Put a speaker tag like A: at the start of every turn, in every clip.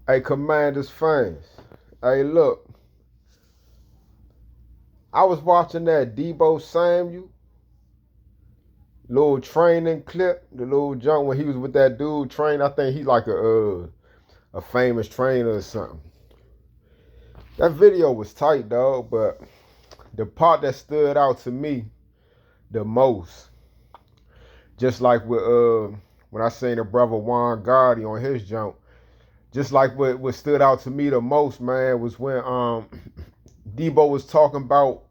A: Hey, Commanders fans. Hey, look. I was watching that Debo Samuel little training clip, the little jump when he was with that dude training. I think he's like a famous trainer or something. That video was tight, dog, but the part that stood out to me the most, just like with when I seen the brother Juan Gotti on his jump, just like what stood out to me the most, man, was when Debo was talking about,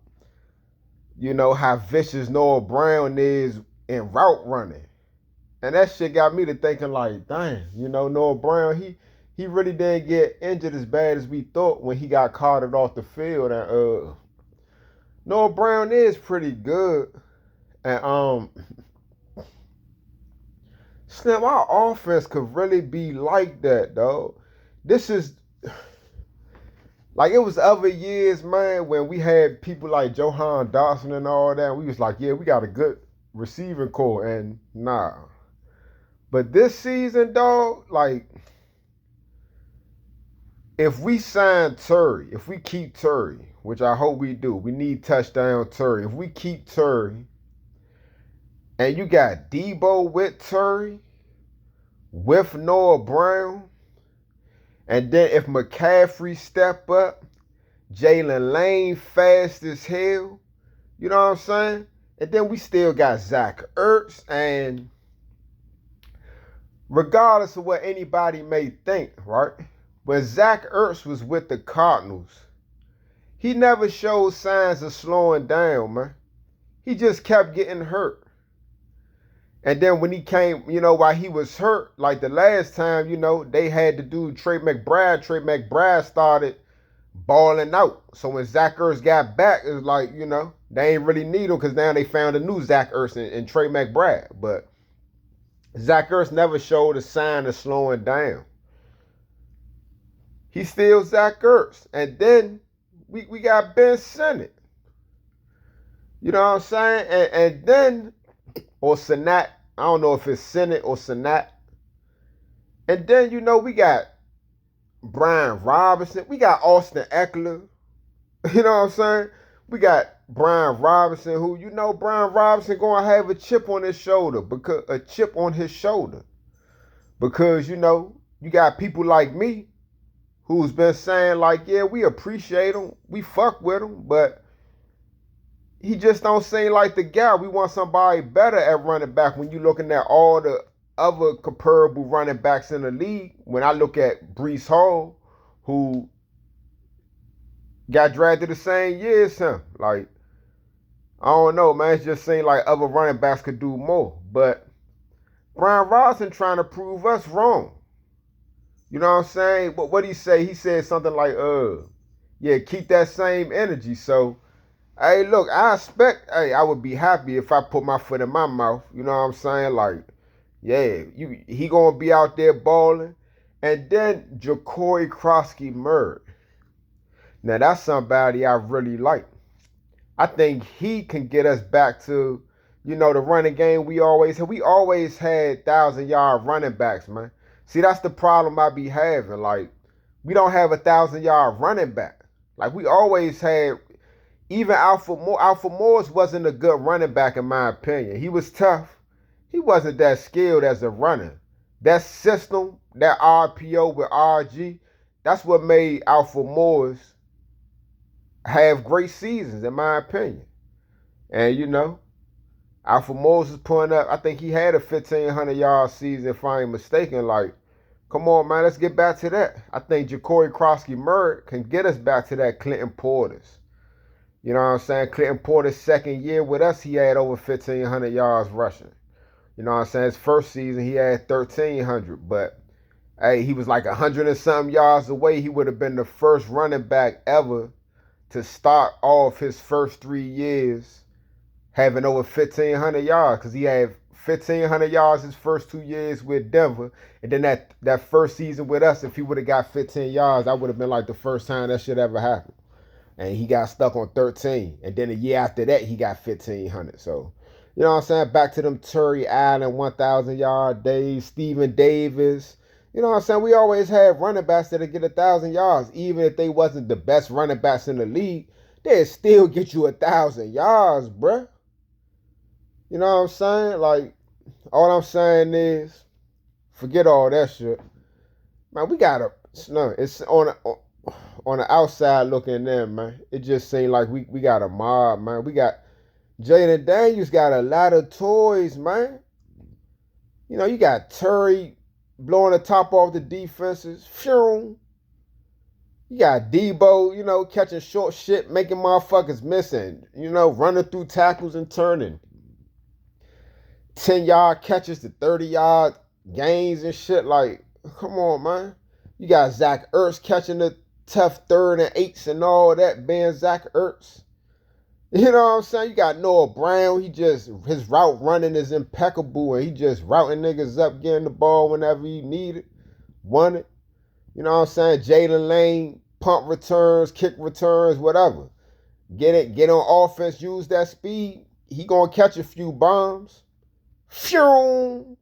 A: how vicious Noah Brown is in route running. And that shit got me to thinking like, dang, Noah Brown, he really didn't get injured as bad as we thought when he got carted off the field. And Noah Brown is pretty good. And Slim, our offense could really be like that, though. This is like it was other years, man, when we had people like Johan Dawson and all that. We was like, yeah, we got a good receiving core, and nah. But this season, dog, like if we sign Terry, if we keep Terry, which I hope we do, we need touchdown Terry. If we keep Terry, and you got Debo with Terry, with Noah Brown, and then if McCaffrey step up, Jalen Lane fast as hell, you know what I'm saying? And then we still got Zach Ertz, and regardless of what anybody may think, right? But Zach Ertz was with the Cardinals. He never showed signs of slowing down, man. He just kept getting hurt. And then when he came, while he was hurt, like the last time, they had to do Trey McBride. Trey McBride started balling out. So when Zach Ertz got back, it was like, they ain't really need him because now they found a new Zach Ertz and Trey McBride. But Zach Ertz never showed a sign of slowing down. He's still Zach Ertz. And then we got Ben Sinnott. You know what I'm saying? And then, or Sinnott, I don't know if it's Sinnott or Sinnott. And then, we got Brian Robinson. We got Austin Eckler. You know what I'm saying? We got Brian Robinson, who, Brian Robinson going to have a chip on his shoulder. Because, you got people like me who's been saying like, yeah, we appreciate him. We fuck with him. But he just don't seem like the guy. We want somebody better at running back when you're looking at all the other comparable running backs in the league. When I look at Breece Hall, who got drafted the same year as him. Like, I don't know, man. It just seemed like other running backs could do more. But Brian Robinson trying to prove us wrong. You know what I'm saying? But what he say? He said something like, yeah, keep that same energy. So, hey, look, I would be happy if I put my foot in my mouth. You know what I'm saying? Like, yeah, he gonna be out there balling. And then Ja'Cory Krosky-Murray. Now, that's somebody I really like. I think he can get us back to, the running game we always had. We always had 1,000-yard running backs, man. See, that's the problem I be having. Like, we don't have 1,000-yard running back. Like, we always had, even Alfred Morris wasn't a good running back in my opinion. He was tough. He wasn't that skilled as a runner. That system, that RPO with RG, that's what made Alfred Morris have great seasons, in my opinion. And, Alfred Morris is putting up, I think he had a 1,500-yard season, if I ain't mistaken. Like, come on, man, let's get back to that. I think Ja'Cory Krosky-Murray can get us back to that Clinton Portis. You know what I'm saying? Clinton Porter's second year with us, he had over 1,500 yards rushing. You know what I'm saying? His first season, he had 1,300. But, hey, he was like 100 and something yards away. He would have been the first running back ever to start off his first 3 years having over 1,500 yards, because he had 1,500 yards his first 2 years with Denver. And then that first season with us, if he would have got 15 yards, that would have been like the first time that shit ever happened. And he got stuck on 13. And then a year after that, he got 1,500. So, you know what I'm saying? Back to them Terry Allen 1,000-yard days, Stephen Davis, You know what I'm saying? We always had running backs that'll get 1,000 yards, even if they wasn't the best running backs in the league. They'd still get you 1,000 yards, bruh. You know what I'm saying? Like, all I'm saying is, forget all that shit, man. We gotta, no, it's on the outside looking in, man. It just seemed like we got a mob, man. We got Jaden Daniels got a lot of toys, man. You know, you got Terry blowing the top off the defenses. Phew. You got Debo, you know, catching short shit, making motherfuckers missing. You know, running through tackles and turning 10-yard catches to 30-yard gains and shit. Like, come on, man. You got Zach Ertz catching the tough 3rd and 8s and all that, being Zach Ertz. You know what I'm saying? You got Noah Brown. His route running is impeccable, and he just routing niggas up, getting the ball whenever he need it, want it. You know what I'm saying? Jalen Lane, punt returns, kick returns, whatever. Get on offense, use that speed. He gonna catch a few bombs. Phew.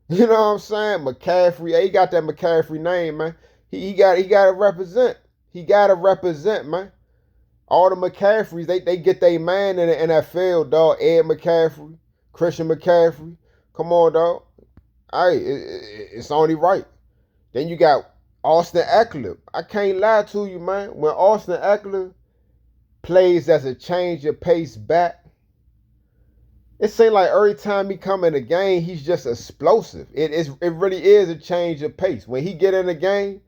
A: You know what I'm saying? McCaffrey, he got that McCaffrey name, man. He got to represent. He got to represent, man. All the McCaffreys, they get their man in the NFL, dog. Ed McCaffrey, Christian McCaffrey. Come on, dog. Hey, it's only right. Then you got Austin Eckler. I can't lie to you, man. When Austin Eckler plays as a change of pace back, it seems like every time he come in the game, he's just explosive. It really is a change of pace. When he get in the game,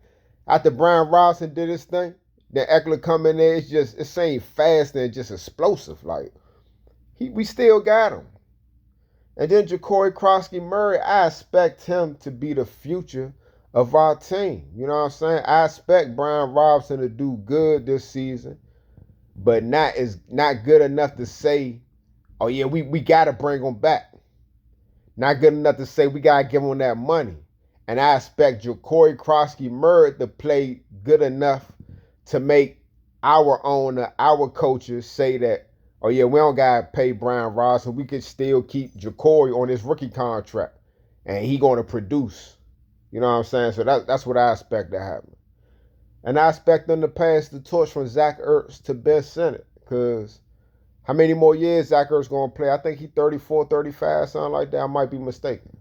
A: after Brian Robinson did his thing, then Eckler come in there, it seems fast and just explosive. Like, we still got him. And then Ja'Cory Krosky-Murray, I expect him to be the future of our team. You know what I'm saying? I expect Brian Robinson to do good this season, but not good enough to say, oh yeah, we gotta bring him back. Not good enough to say we gotta give him that money. And I expect Ja'Cory Krosky-Murray to play good enough to make our owner, our coaches say that, oh yeah, we don't gotta pay Brian Robinson. We can still keep Ja'Cory on his rookie contract, and he gonna produce. You know what I'm saying? So that's what I expect to happen. And I expect them to pass the torch from Zach Ertz to Ben Sinnott, because how many more years Zach Ertz gonna play? I think he 34, 35, something like that. I might be mistaken.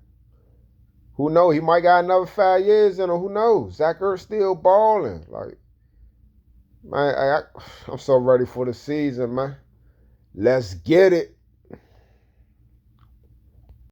A: Who knows? He might got another 5 years in him. Who knows? Zach Ertz still balling. Like, man, I'm so ready for the season, man. Let's get it.